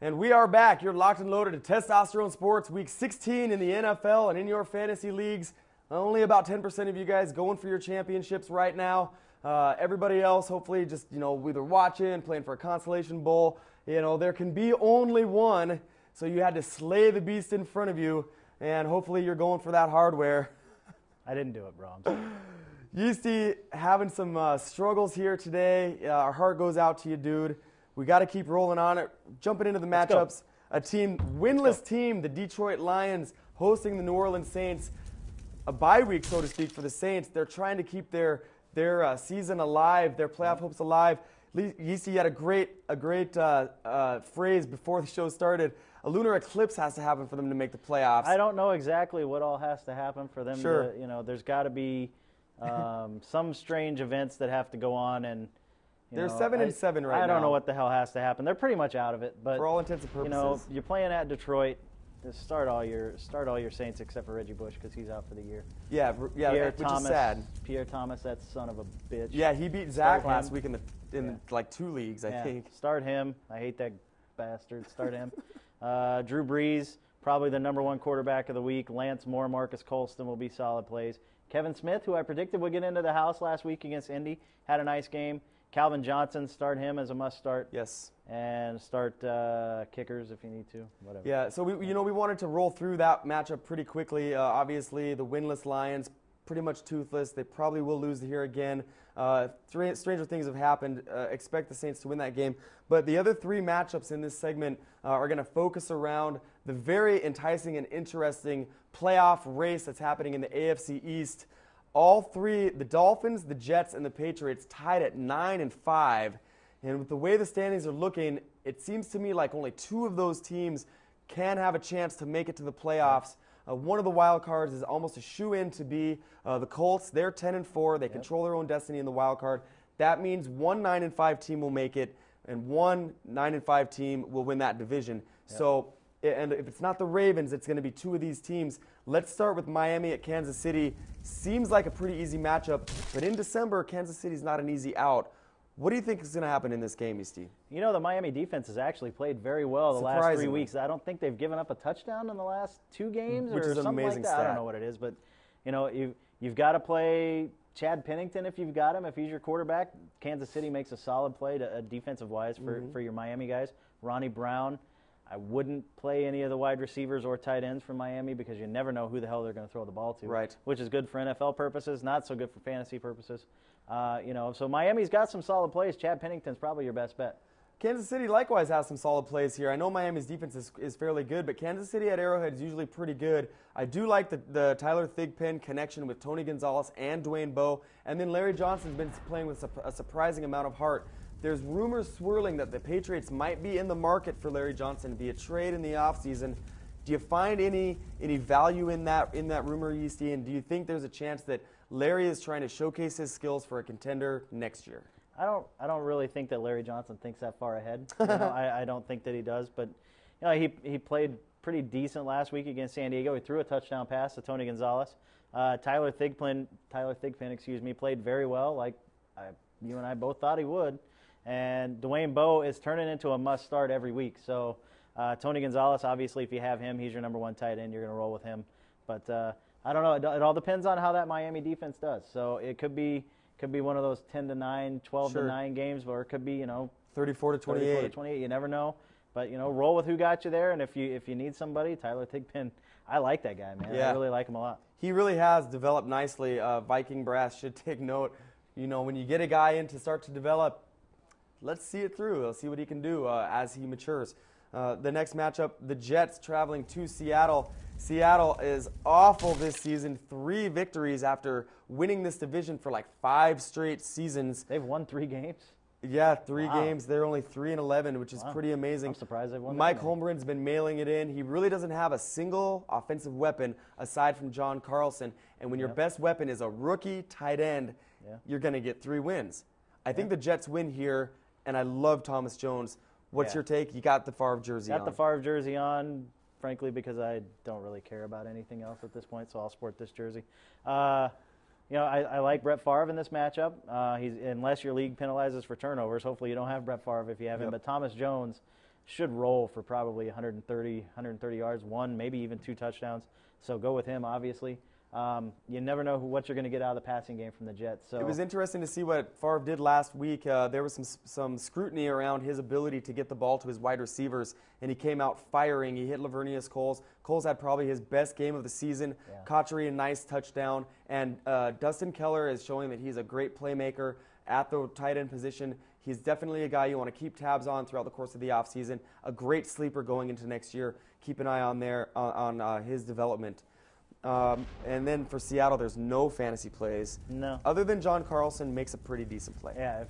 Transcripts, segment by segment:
And we are back. You're locked and loaded to Testosterone Sports, Week 16 in the NFL and in your fantasy leagues. Only about 10% of you guys going for your championships right now. Everybody else, hopefully, just either watching, playing for a consolation bowl. There can be only one, so you had to slay the beast in front of you, and hopefully you're going for that hardware. I didn't do it, bro. Yeastie having some struggles here today. Our heart goes out to you, dude. We got to keep rolling on it. Jumping into the matchups, a winless team, the Detroit Lions, hosting the New Orleans Saints. A bye week, so to speak, for the Saints. They're trying to keep their season alive, their playoff hopes alive. Yeastie had a great phrase before the show started. A lunar eclipse has to happen for them to make the playoffs. I don't know exactly what all has to happen for them. Sure. There's got to be some strange events that have to go on, and they're 7-7 right now. I don't know what the hell has to happen. They're pretty much out of it, but for all intents and purposes, you're playing at Detroit. Just start all your Saints except for Reggie Bush because he's out for the year. Yeah, which is sad. Pierre Thomas, that son of a bitch. Yeah, he beat Zach last week in like 2 leagues, I think. Start him. I hate that bastard. Start him. Drew Brees, probably the #1 quarterback of the week. Lance Moore, Marcus Colston will be solid plays. Kevin Smith, who I predicted would get into the house last week against Indy, had a nice game. Calvin Johnson, start him as a must start. Yes. And start kickers if you need to, whatever. Yeah, so we wanted to roll through that matchup pretty quickly. Obviously, the winless Lions, pretty much toothless. They probably will lose here again. Stranger things have happened. Expect the Saints to win that game. But the other 3 matchups in this segment are going to focus around the very enticing and interesting playoff race that's happening in the AFC East. All 3, the Dolphins, the Jets, and the Patriots, tied at 9-5. And with the way the standings are looking, it seems to me like only 2 of those teams can have a chance to make it to the playoffs. One of the wild cards is almost a shoe-in to be the Colts. They're 10-4. They control their own destiny in the wild card. That means one 9-5 team will make it, and one 9-5 team will win that division. Yep. So, and if it's not the Ravens, it's going to be 2 of these teams. Let's start with Miami at Kansas City. Seems like a pretty easy matchup, but in December, Kansas City's not an easy out. What do you think is going to happen in this game, Yeastie? The Miami defense has actually played very well the last 3 weeks. I don't think they've given up a touchdown in the last 2 games Which or is an something amazing like that. stat. I don't know what it is, but you've got to play Chad Pennington if you've got him. If he's your quarterback, Kansas City makes a solid play defensive-wise for your Miami guys. Ronnie Brown. I wouldn't play any of the wide receivers or tight ends from Miami because you never know who the hell they're going to throw the ball to. Right. Which is good for NFL purposes, not so good for fantasy purposes. So Miami's got some solid plays. Chad Pennington's probably your best bet. Kansas City likewise has some solid plays here. I know Miami's defense is fairly good, but Kansas City at Arrowhead is usually pretty good. I do like the Tyler Thigpen connection with Tony Gonzalez and Dwayne Bowe. And then Larry Johnson's been playing with a surprising amount of heart. There's rumors swirling that the Patriots might be in the market for Larry Johnson via trade in the offseason. Do you find any value in that rumor, Yeastie? And do you think there's a chance that Larry is trying to showcase his skills for a contender next year? I don't really think that Larry Johnson thinks that far ahead. I don't think that he does. But he played pretty decent last week against San Diego. He threw a touchdown pass to Tony Gonzalez. Tyler Thigpen, played very well, like you and I both thought he would. And Dwayne Bowe is turning into a must-start every week. So Tony Gonzalez, obviously, if you have him, he's your #1 tight end. You're going to roll with hhim. But I don't know. It all depends on how that Miami defense does. So it could be one of those 10-9, 12-9 games, or it could be 34-28. You never know. But roll with who got you there. And if you need somebody, Tyler Thigpen, I like that guy, man. Yeah. I really like him a lot. He really has developed nicely. Viking brass should take note. When you get a guy in to start to develop, let's see it through. Let's see what he can do as he matures. The next matchup, the Jets traveling to Seattle. Seattle is awful this season. 3 victories after winning this division for like 5 straight seasons. They've won 3 games? Yeah, 3 games. They're only 3-11, which is pretty amazing. I'm surprised they've won. Mike Holmgren's been mailing it in. He really doesn't have a single offensive weapon aside from John Carlson. And when your best weapon is a rookie tight end, you're going to get 3 wins. I think the Jets win here, and I love Thomas Jones. What's your take? You got the Favre jersey on. Got the Favre jersey on, frankly, because I don't really care about anything else at this point, so I'll sport this jersey. I like Brett Favre in this matchup. Unless your league penalizes for turnovers. Hopefully you don't have Brett Favre if you have him. But Thomas Jones, should roll for probably 130 yards, one, maybe even 2 touchdowns. So go with him, obviously. You never know what you're going to get out of the passing game from the Jets. So it was interesting to see what Favre did last week. There was some scrutiny around his ability to get the ball to his wide receivers, and he came out firing. He hit Lavernius Coles. Coles had probably his best game of the season. Yeah. Cotchery, a nice touchdown. And Dustin Keller is showing that he's a great playmaker at the tight end position. He's definitely a guy you want to keep tabs on throughout the course of the offseason. A great sleeper going into next year. Keep an eye on his development. And then for Seattle, there's no fantasy plays. No. Other than John Carlson makes a pretty decent play. Yeah,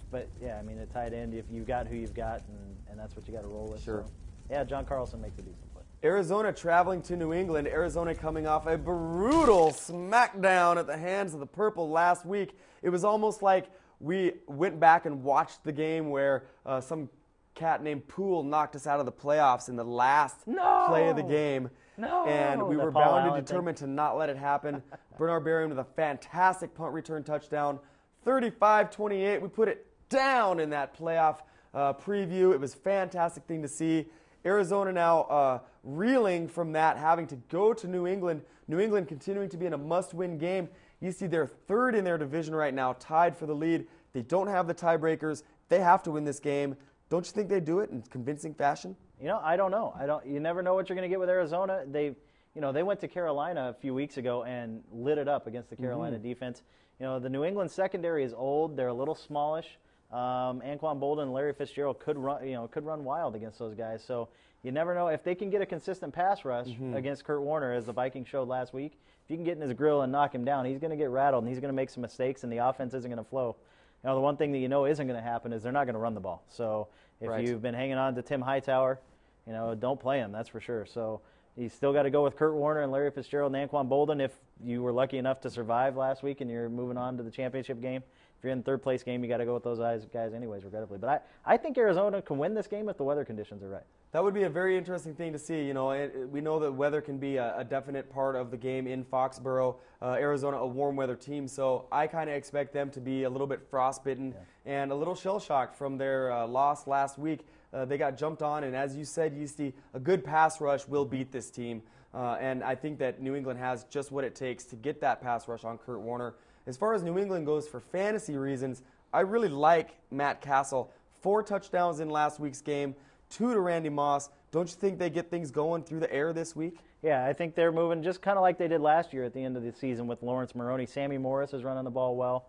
I mean, at tight end, if you've got who you've got, and that's what you got to roll with. Sure. So, yeah, John Carlson makes a decent play. Arizona traveling to New England. Arizona coming off a brutal smackdown at the hands of the Purple last week. It was almost like we went back and watched the game where some cat named Poole knocked us out of the playoffs in the last play of the game. No. And we were bound and determined to not let it happen. Bernard Berrian with a fantastic punt return touchdown. 35-28. We put it down in that playoff preview. It was a fantastic thing to see. Arizona now reeling from that, having to go to New England. New England continuing to be in a must-win game. You see they're third in their division right now, tied for the lead. They don't have the tiebreakers. They have to win this game. Don't you think they do it in convincing fashion? I don't know. You never know what you're going to get with Arizona. They went to Carolina a few weeks ago and lit it up against the Carolina defense. The New England secondary is old. They're a little smallish. Anquan Bolden and Larry Fitzgerald could run wild against those guys. So you never know if they can get a consistent pass rush against Kurt Warner, as the Vikings showed last week. If you can get in his grill and knock him down, he's going to get rattled and he's going to make some mistakes, and the offense isn't going to flow. The one thing that isn't going to happen is they're not going to run the ball. So if you've been hanging on to Tim Hightower, don't play him, that's for sure. So you still got to go with Kurt Warner and Larry Fitzgerald and Anquan Bolden if you were lucky enough to survive last week and you're moving on to the championship game. If you're in the third place game, you got to go with those guys anyways, regrettably. But I think Arizona can win this game if the weather conditions are right. That would be a very interesting thing to see. We know that weather can be a definite part of the game in Foxborough. Arizona, a warm weather team, so I kind of expect them to be a little bit frostbitten and a little shell-shocked from their loss last week. They got jumped on, and as you said, Yeastie, a good pass rush will beat this team. And I think that New England has just what it takes to get that pass rush on Kurt Warner. As far as New England goes for fantasy reasons, I really like Matt Castle. 4 touchdowns in last week's game, 2 to Randy Moss. Don't you think they get things going through the air this week? Yeah, I think they're moving just kind of like they did last year at the end of the season with Lawrence Maroney. Sammy Morris is running the ball well.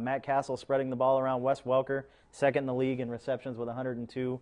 Matt Castle spreading the ball around. Wes Welker, second in the league in receptions with 102.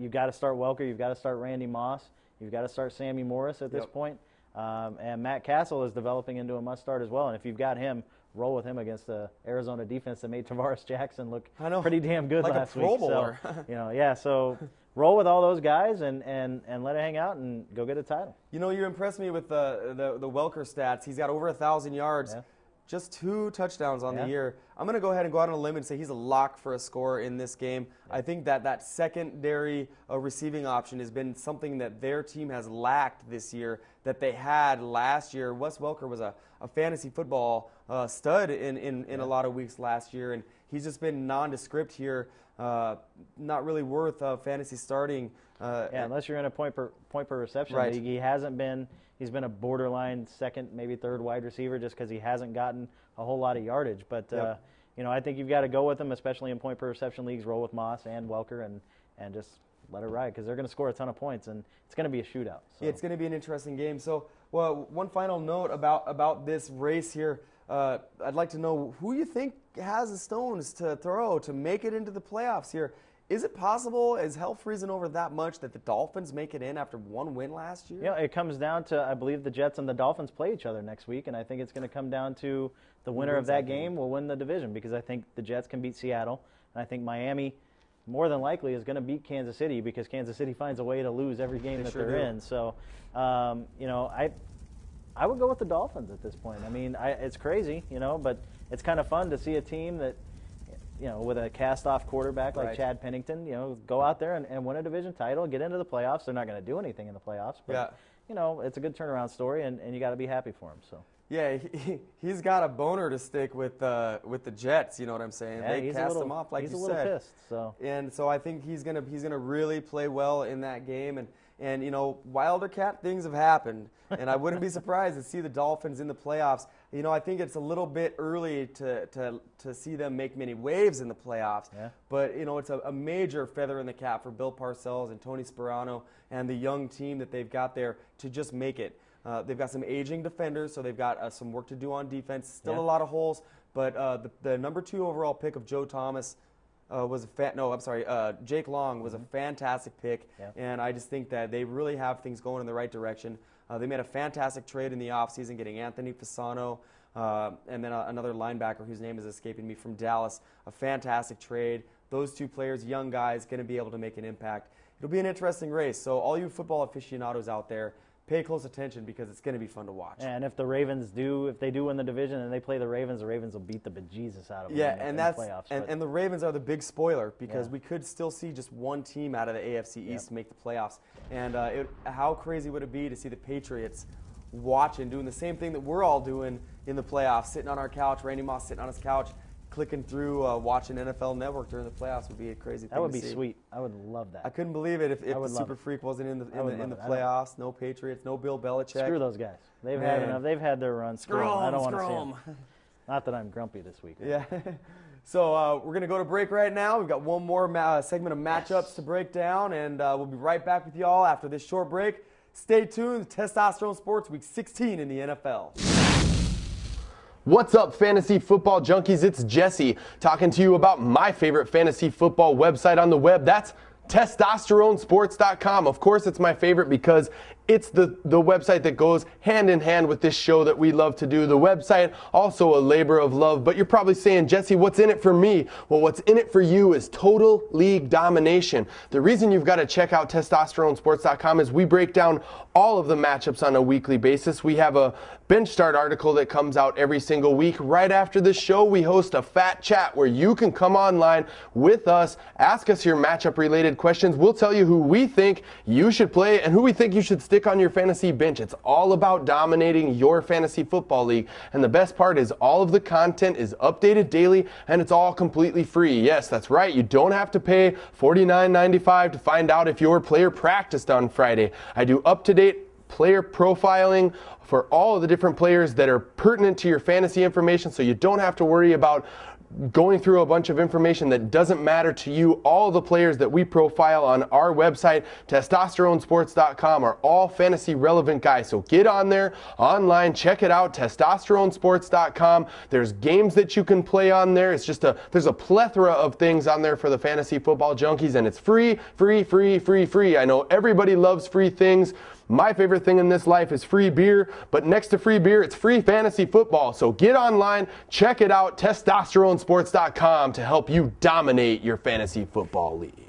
You've got to start Welker. You've got to start Randy Moss. You've got to start Sammy Morris at this point. And Matt Castle is developing into a must-start as well. And if you've got him, roll with him against the Arizona defense that made Tavares Jackson look pretty damn good like last a Pro week. Bowler. So, so roll with all those guys and let it hang out and go get a title. You impressed me with the Welker stats. He's got over 1,000 yards. Yeah. Just 2 touchdowns on the year. I'm going to go ahead and go out on a limb and say he's a lock for a score in this game. Yeah. I think that secondary receiving option has been something that their team has lacked this year that they had last year. Wes Welker was a fantasy football stud in a lot of weeks last year, and he's just been nondescript here, not really worth fantasy starting. Unless you're in a point per reception right. league. He hasn't been. He's been a borderline second, maybe third wide receiver just because he hasn't gotten a whole lot of yardage. But, I think you've got to go with him, especially in point per reception leagues, roll with Moss and Welker and just let it ride because they're going to score a ton of points, and it's going to be a shootout. So. Yeah, it's going to be an interesting game. So, one final note about this race here. I'd like to know who you think has the stones to throw to make it into the playoffs here. Is it possible, is hell freezing over that much, that the Dolphins make it in after 1 win last year? It comes down to, I believe the Jets and the Dolphins play each other next week, and I think it's going to come down to the winner of that game will win the division because I think the Jets can beat Seattle, and I think Miami more than likely is going to beat Kansas City because Kansas City finds a way to lose every game that they're in. So, I would go with the Dolphins at this point. I mean, it's crazy, but it's kind of fun to see a team that, with a cast-off quarterback like Chad Pennington, go out there and win a division title, get into the playoffs. They're not going to do anything in the playoffs, but, it's a good turnaround story, and you got to be happy for them. So. Yeah, he's got a boner to stick with the Jets. You know what I'm saying? Yeah, they cast him off, like you said. He's a little pissed. So. And so I think he's gonna really play well in that game. And you know, Wilder Cat, things have happened, and I wouldn't be surprised to see the Dolphins in the playoffs. You know, I think it's a little bit early to see them make many waves in the playoffs. Yeah. But you know, it's a major feather in the cap for Bill Parcells and Tony Sperano and the young team that they've got there to just make it. They've got some aging defenders, so they've got some work to do on defense. Still a lot of holes, but the number 2 overall pick of Joe Thomas Jake Long was a fantastic pick, and I just think that they really have things going in the right direction. They made a fantastic trade in the offseason, getting Anthony Fasano, and then another linebacker whose name is escaping me from Dallas. A fantastic trade. Those 2 players, young guys, going to be able to make an impact. It'll be an interesting race. So all you football aficionados out there, pay close attention because it's going to be fun to watch. And if the Ravens if they do win the division and they play the Ravens will beat the bejesus out of them in the playoffs. And the Ravens are the big spoiler because we could still see just one team out of the AFC East make the playoffs. And how crazy would it be to see the Patriots watching, doing the same thing that we're all doing in the playoffs, sitting on our couch, Randy Moss sitting on his couch, clicking through, watching NFL Network during the playoffs would be a crazy thing to see. That would be sweet. I would love that. I couldn't believe it if the Super Freak wasn't in the playoffs. No Patriots, no Bill Belichick. Screw those guys. They've had enough. They've had their run. Screw them. I don't want to see them. Not that I'm grumpy this week. Yeah. So we're going to go to break right now. We've got one more segment of matchups to break down, and we'll be right back with you all after this short break. Stay tuned. Testosterone Sports Week 16 in the NFL. What's up, fantasy football junkies? It's Jesse talking to you about my favorite fantasy football website on the web. That's testosteronesports.com. Of course, it's my favorite because it's the website that goes hand in hand with this show that we love to do. The website, also a labor of love. But you're probably saying, Jesse, what's in it for me? Well, what's in it for you is total league domination. The reason you've got to check out testosteronesports.com is we break down all of the matchups on a weekly basis. We have a bench start article that comes out every single week. Right after the show, we host a fat chat where you can come online with us, ask us your matchup related questions. We'll tell you who we think you should play and who we think you should stick on your fantasy bench. It's all about dominating your fantasy football league. And the best part is all of the content is updated daily and it's all completely free. Yes, that's right. You don't have to pay $49.95 to find out if your player practiced on Friday. I do up-to-date player profiling for all of the different players that are pertinent to your fantasy information, so you don't have to worry about going through a bunch of information that doesn't matter to you. All the players that we profile on our website, testosteronesports.com, are all fantasy relevant guys. So get on there, online, check it out, testosteronesports.com. There's games that you can play on there. It's just there's a plethora of things on there for the fantasy football junkies, and it's free. I know everybody loves free things. My favorite thing in this life is free beer, but next to free beer, it's free fantasy football. So get online, check it out, testosteronesports.com to help you dominate your fantasy football league.